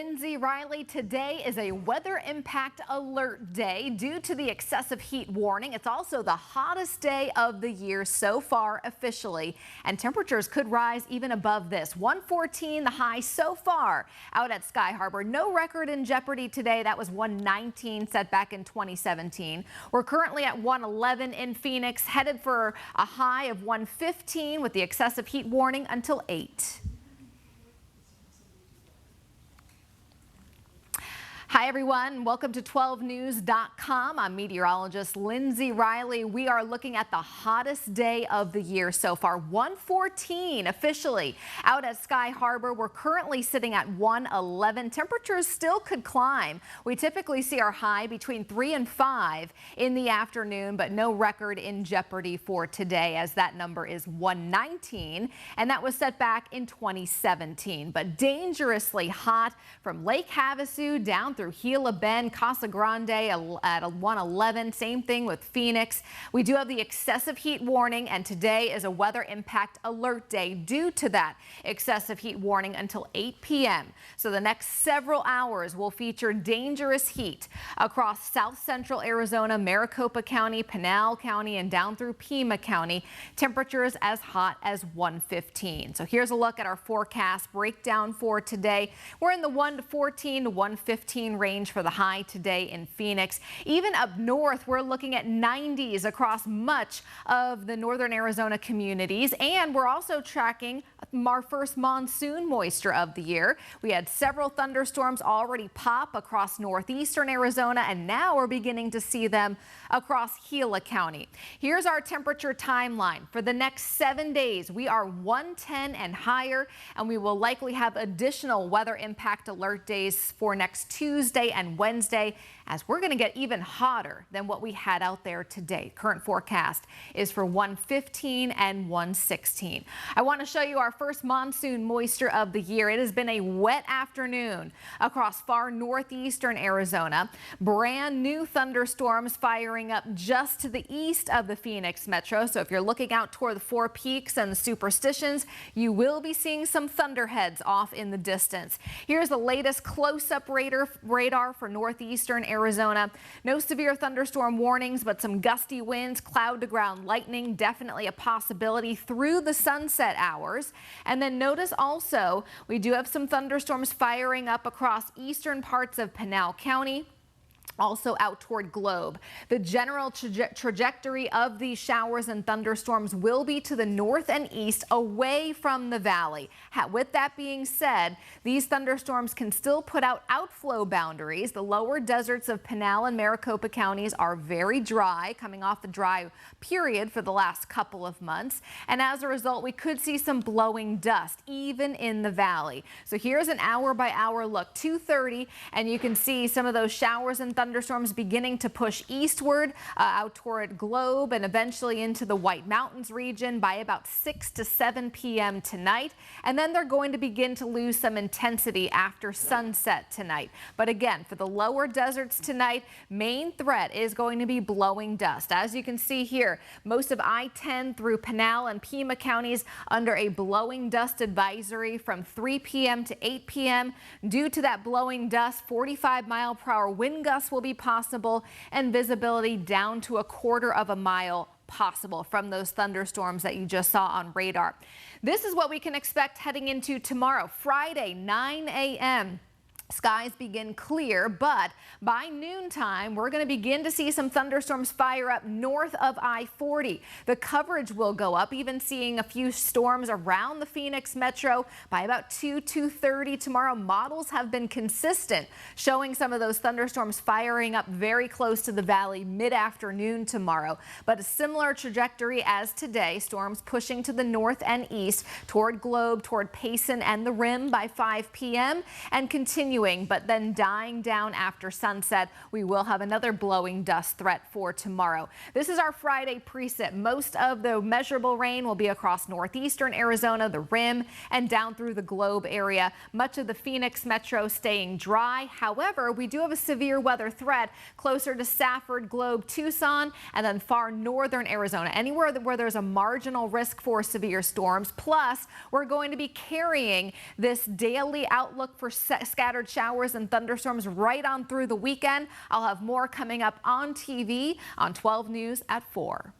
Lindsay Riley, today is a weather impact alert day due to the excessive heat warning. It's also the hottest day of the year so far officially, and temperatures could rise even above this. 114 the high so far out at Sky Harbor. No record in jeopardy today. That was 119 set back in 2017. We're currently at 111 in Phoenix, headed for a high of 115 with the excessive heat warning until 8. Hi, everyone. Welcome to 12news.com. I'm meteorologist Lindsay Riley. We are looking at the hottest day of the year so far, 114 officially out at Sky Harbor. We're currently sitting at 111. Temperatures still could climb. We typically see our high between 3 and 5 in the afternoon, but no record in jeopardy for today, as that number is 119, and that was set back in 2017. But dangerously hot from Lake Havasu down through Gila Bend, Casa Grande at 111. Same thing with Phoenix. We do have the excessive heat warning, and today is a weather impact alert day due to that excessive heat warning until 8 p.m. So the next several hours will feature dangerous heat across south central Arizona, Maricopa County, Pinal County, and down through Pima County. Temperatures as hot as 115. So here's a look at our forecast breakdown for today. We're in the 114 to 115 range for the high today in Phoenix. Even up north, we're looking at 90s across much of the northern Arizona communities, and we're also tracking our first monsoon moisture of the year. We had several thunderstorms already pop across northeastern Arizona, and now we're beginning to see them across Gila County. Here's our temperature timeline. For the next 7 days, we are 110 and higher, and we will likely have additional weather impact alert days for next Tuesday and Wednesday, as we're going to get even hotter than what we had out there today. Current forecast is for 115 and 116. I want to show you our first monsoon moisture of the year. It has been a wet afternoon across far northeastern Arizona. Brand new thunderstorms firing up just to the east of the Phoenix metro. So if you're looking out toward the Four Peaks and the Superstitions, you will be seeing some thunderheads off in the distance. Here's the latest close-up radar for northeastern Arizona. No severe thunderstorm warnings, but some gusty winds, cloud to ground lightning, definitely a possibility through the sunset hours. And then notice also we do have some thunderstorms firing up across eastern parts of Pinal County, also out toward Globe. The general trajectory of these showers and thunderstorms will be to the north and east, away from the valley. With that being said, these thunderstorms can still put out outflow boundaries. The lower deserts of Pinal and Maricopa counties are very dry, coming off a dry period for the last couple of months. And as a result, we could see some blowing dust even in the valley. So here's an hour-by-hour look, 2:30, and you can see some of those showers and thunderstorms beginning to push eastward out toward Globe and eventually into the White Mountains region by about 6 to 7 p.m. tonight. And then they're going to begin to lose some intensity after sunset tonight. But again, for the lower deserts tonight, main threat is going to be blowing dust. As you can see here, most of I-10 through Pinal and Pima counties under a blowing dust advisory from 3 p.m. to 8 p.m. Due to that blowing dust, 45-mile-per-hour wind gusts will be possible, and visibility down to 1/4 of a mile possible from those thunderstorms that you just saw on radar. This is what we can expect heading into tomorrow, Friday, 9 a.m. Skies begin clear, but by noontime, we're going to begin to see some thunderstorms fire up north of I-40. The coverage will go up, even seeing a few storms around the Phoenix metro by about 2:30 tomorrow. Models have been consistent, showing some of those thunderstorms firing up very close to the valley mid-afternoon tomorrow. But a similar trajectory as today, storms pushing to the north and east toward Globe, toward Payson and the Rim by 5 p.m. and continuing, but then dying down after sunset. We will have another blowing dust threat for tomorrow. This is our Friday preset. Most of the measurable rain will be across northeastern Arizona, the Rim, and down through the Globe area. Much of the Phoenix metro staying dry. However, we do have a severe weather threat closer to Safford, Globe, Tucson, and then far northern Arizona. Anywhere where there's a marginal risk for severe storms. Plus, we're going to be carrying this daily outlook for scattered showers and thunderstorms right on through the weekend. I'll have more coming up on TV on 12 News at 4.